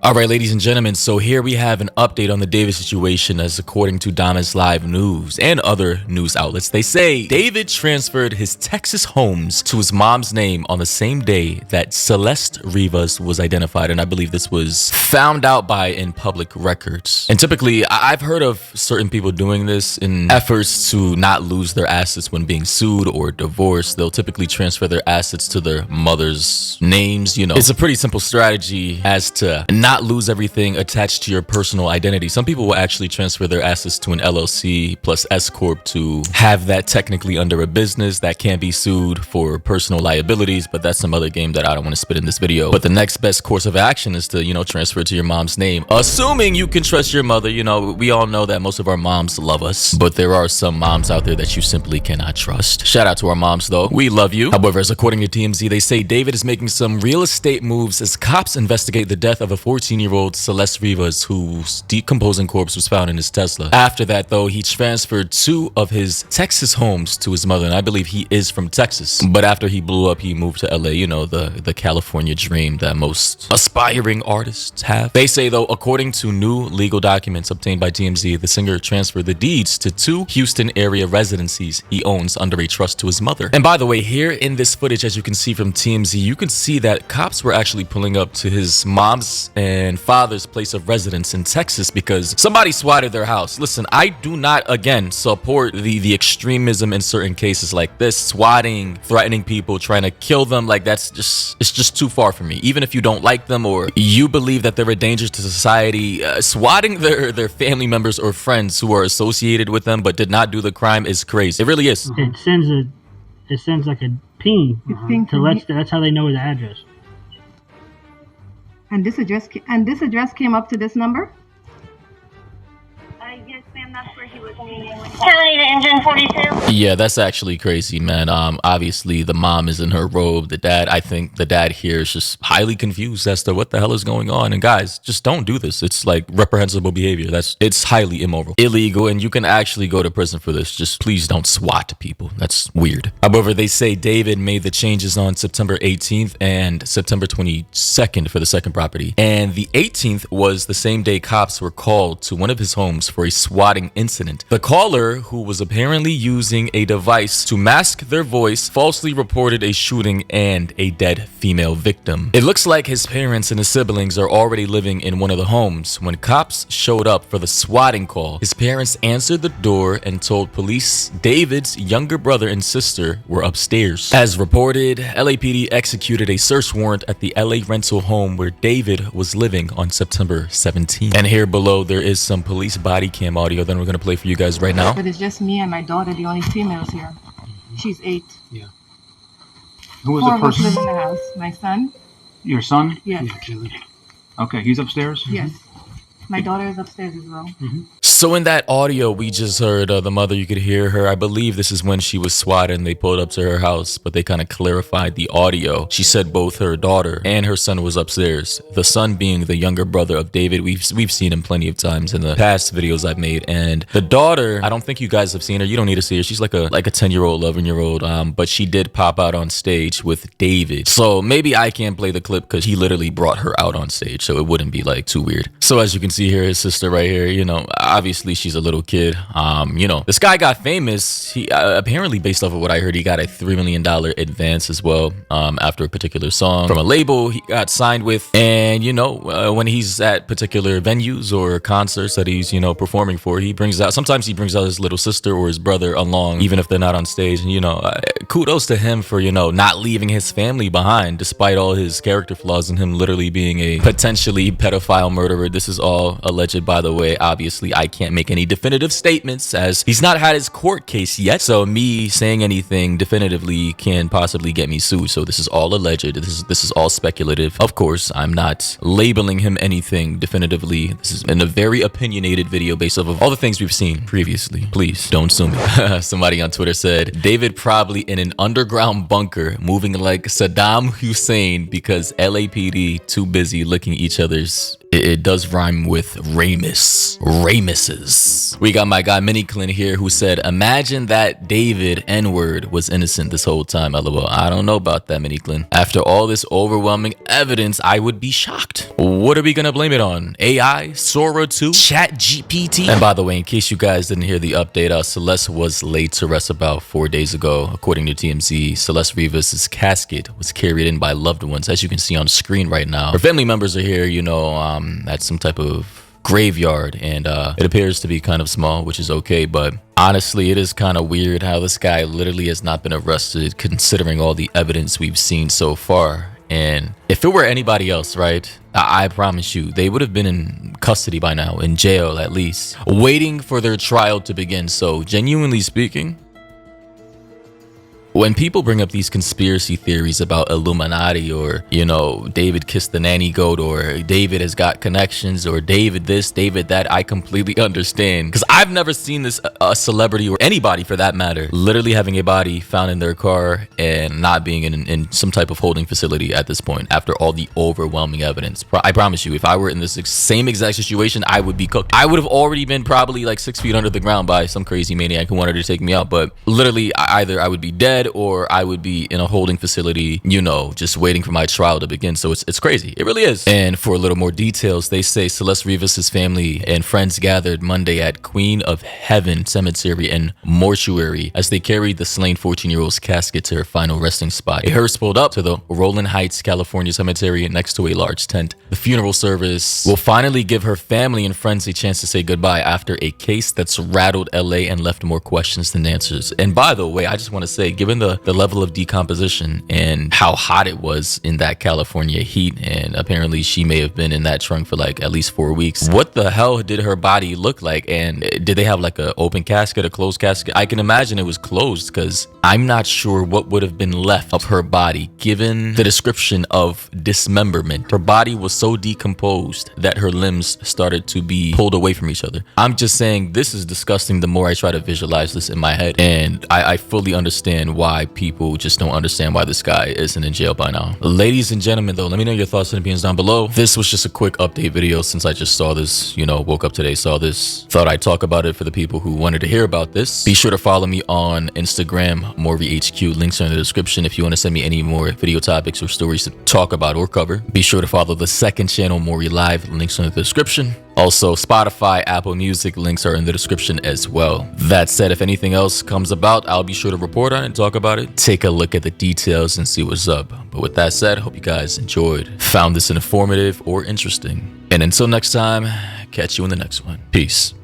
All right, ladies and gentlemen, so here we have an update on the David situation as according to Diamonds Live News and other news outlets. They say David transferred his Texas homes to his mom's name on the same day that Celeste Rivas was identified, and I believe this was found out by in public records. And typically, I've heard of certain people doing this in efforts to not lose their assets when being sued or divorced. They'll typically transfer their assets to their mother's names. You know, it's a pretty simple strategy as to not lose everything attached to your personal identity. Some people will actually transfer their assets to an LLC plus S Corp to have that technically under a business that can't be sued for personal liabilities, but that's some other game that I don't want to spit in this video. But the next best course of action is to, transfer it to your mom's name, assuming you can trust your mother. We all know that most of our moms love us, but there are some moms out there that you simply cannot trust. Shout out to our moms though, we love you. However, as according to TMZ, they say David is making some real estate moves as cops investigate the death of a 14-year-old Celeste Rivas, whose decomposing corpse was found in his Tesla. After that, though, he transferred 2 of his Texas homes to his mother, and I believe he is from Texas. But after he blew up, he moved to LA, the California dream that most aspiring artists have. They say, though, according to new legal documents obtained by TMZ, the singer transferred the deeds to 2 Houston area residencies he owns under a trust to his mother. And by the way, here in this footage, as you can see from TMZ, you can see that cops were actually pulling up to his mom's and father's place of residence in Texas because somebody swatted their house. Listen, I do not, again, support the extremism in certain cases like this. Swatting, threatening people, trying to kill them, like it's just too far for me. Even if you don't like them or you believe that they're a danger to society, swatting their family members or friends who are associated with them but did not do the crime is crazy. It really is. It sends like a ping that's how they know the address. And this address came up to this number? Yes, ma'am, that's where he was meeting with Kelly to Engine 42. Yeah, that's actually crazy, man. Obviously the mom is in her robe. I think the dad here is just highly confused as to what the hell is going on. And guys, just don't do this. It's like reprehensible behavior. It's highly immoral, illegal, and you can actually go to prison for this. Just please don't swat people. That's weird. However, they say David made the changes on September 18th and September 22nd for the second property. And the 18th was the same day cops were called to one of his homes for a swatting incident. The caller, who was apparently using a device to mask their voice, falsely reported a shooting and a dead female victim. It looks like his parents and his siblings are already living in one of the homes. When cops showed up for the swatting call, his parents answered the door and told police David's younger brother and sister were upstairs. As reported, LAPD executed a search warrant at the LA rental home where David was living on September 17th. And here below, there is some police body cam audio that we're going to play for you guys right now. But it's just me and my daughter, the only females here. She's 8. Yeah. Who was 4 the of us person? live in the house. My son? Your son? Yes. Okay, he's upstairs? Yes. My daughter is upstairs as well. So in that audio we just heard, the mother, you could hear her. I believe this is when she was swatted and they pulled up to her house, but they kind of clarified the audio. She said both her daughter and her son was upstairs. The son being the younger brother of David. We've seen him plenty of times in the past videos I've made. And the daughter, I don't think you guys have seen her. You don't need to see her. She's like a 10-year-old, 11-year-old. But she did pop out on stage with David. So maybe I can't play the clip because he literally brought her out on stage, so it wouldn't be like too weird. So as you can see here, his sister right here, obviously she's a little kid. This guy got famous. He apparently, based off of what I heard, he got a $3 million advance as well after a particular song from a label he got signed with. And when he's at particular venues or concerts that he's performing for, sometimes he brings out his little sister or his brother along, even if they're not on stage. And kudos to him for not leaving his family behind despite all his character flaws and him literally being a potentially pedophile murderer. This is all alleged, by the way. Obviously I can't make any definitive statements as he's not had his court case yet, so me saying anything definitively can possibly get me sued. So this is all alleged. This is all speculative. Of course, I'm not labeling him anything definitively. This is in a very opinionated video based off of all the things we've seen previously. Please don't sue me. Somebody on Twitter said David probably in an underground bunker moving like Saddam Hussein because LAPD too busy licking each other's. It does rhyme with Ramus. Ramus sources. We got my guy Mini Clint here who said, imagine that David N-word was innocent this whole time, lol. I don't know about that, Mini Clint. After all this overwhelming evidence, I would be shocked. What are we gonna blame it on? AI? Sora 2? Chat GPT? And by the way, in case you guys didn't hear the update, Celeste was laid to rest about 4 days ago. According to TMZ, Celeste Rivas' casket was carried in by loved ones, as you can see on the screen right now. Her family members are here, you know, at some type of graveyard, and it appears to be kind of small, which is okay, but honestly, it is kind of weird how this guy literally has not been arrested considering all the evidence we've seen so far. And if it were anybody else, right, I promise you, they would have been in custody by now, in jail at least, waiting for their trial to begin. So genuinely speaking, when people bring up these conspiracy theories about Illuminati, or, you know, David kissed the nanny goat, or David has got connections, or David this, David that, I completely understand. Because I've never seen this, a celebrity or anybody for that matter, literally having a body found in their car and not being in some type of holding facility at this point after all the overwhelming evidence. I promise you, if I were in this same exact situation, I would be cooked. I would have already been probably like 6 feet under the ground by some crazy maniac who wanted to take me out. But literally, either I would be dead or I would be in a holding facility, you know, just waiting for my trial to begin. So it's crazy. It really is. And for a little more details, they say Celeste Rivas' family and friends gathered Monday at Queen of Heaven Cemetery and Mortuary as they carried the slain 14-year-old's casket to her final resting spot. A hearse pulled up to the Roland Heights, California cemetery next to a large tent. The funeral service will finally give her family and friends a chance to say goodbye after a case that's rattled LA and left more questions than answers. And by the way, I just want to say, given the level of decomposition and how hot it was in that California heat, and apparently she may have been in that trunk for like at least 4 weeks, what the hell did her body look like? And did they have like an open casket, a closed casket? I can imagine it was closed, because I'm not sure what would have been left of her body given the description of dismemberment. Her body was so decomposed that her limbs started to be pulled away from each other. I'm just saying, this is disgusting the more I try to visualize this in my head, and I fully understand why people just don't understand why this guy isn't in jail by now. Ladies and gentlemen, though, let me know your thoughts and opinions down below. This was just a quick update video since I just saw this, you know, woke up today, saw this, thought I'd talk about it for the people who wanted to hear about this. Be sure to follow me on Instagram, MorvyHQ, links are in the description if you want to send me any more video topics or stories to talk about or cover. Be sure to follow the second channel, Morvy Live, links are in the description. Also, Spotify, Apple Music, links are in the description as well. That said, if anything else comes about, I'll be sure to report on it and talk about it. Take a look at the details and see what's up. But with that said, hope you guys enjoyed, found this informative or interesting. And until next time, catch you in the next one. Peace.